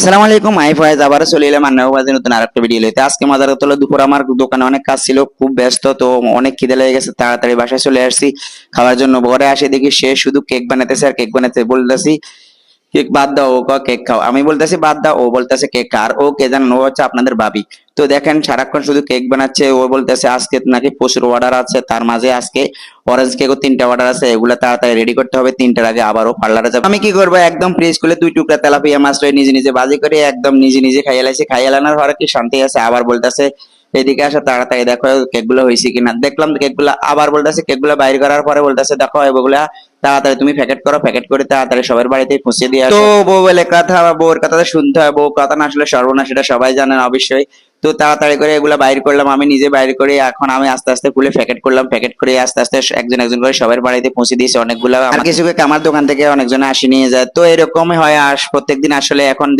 আসসালামু আলাইকুম, আমি ফয়েজ আবারও চলে এলাম রান্নাবাজে নতুন আরেকটা ভিডিও লইতে। আজকে মজার কথা হলো, দুপুর আমার দোকানে অনেক কাজ ছিল, খুব ব্যস্ত, তো অনেক খিদে লেগে গেছে, তাড়াতাড়ি বাসায় চলে আসছি খাওয়ার জন্য। ঘরে আসে দেখি সে শুধু কেক বানাইতেছে আর কেক বানাইতে বলতেছি কেক বাদ দাও, ও কয় কেক খাও, আমি বলতেছি বাদ দাও, ও বলতেছে কেক খা। আর ও কে জানেন, ও হচ্ছে আপনাদের ভাবি। তো দেখেন সারাক্ষণ শুধু কেক বানাচ্ছে। ও বলতেছে আজকে নাকি প্রচুর অর্ডার আছে, তার মাঝে আজকে অরেঞ্জ কেকও 3টা অর্ডার আছে, এগুলা তাড়াতাড়ি রেডি করতে হবে, 3টার আগে আবারও পার্লারে যাবো। আমি কি করবো, একদম ফ্রিজ খুলে 2 টুকরা তেলাপিয়া মাছ লয়ে নিজে নিজে বাজি করে একদম নিজে নিজে খাইয়ে লাইছি। খাইয়ে লানোর পরে কি শান্তি আছে, আবার বলতেছে এদিকে আসো তাড়াতাড়ি দেখো কেকগুলো হয়েছে কিনা। দেখলাম কেকগুলা, আবার বলতেছে কেকগুলা বাইর করার পরে বলতেছে দেখো এগুলা তাড়াতাড়ি তুমি প্যাকেট করো, প্যাকেট করে তাড়াতাড়ি সবার বাড়িতে পৌঁছে দিয়ে আসো। তো বউ বলে কথা, বউর কথা তো শুনতে হয়, বউ কথা না আসলে সর্বনাশ, সেটা সবাই জানেন অবশ্যই। তো তাড়াতাড়ি করে এগুলা বাইর করলাম, আমি নিজে বাইর করে এখন আমি আস্তে আস্তে খুলে প্যাকেট করলাম। প্যাকেট করে আস্তে আস্তে একজন একজন করে সবার বাড়িতে পৌঁছে দিয়েছে অনেকগুলা। আর কিছু কেক আমার দোকান থেকে অনেকজন আসি নিয়ে যায়। তো এরকমই হয় প্রত্যেকদিন আসলে। এখন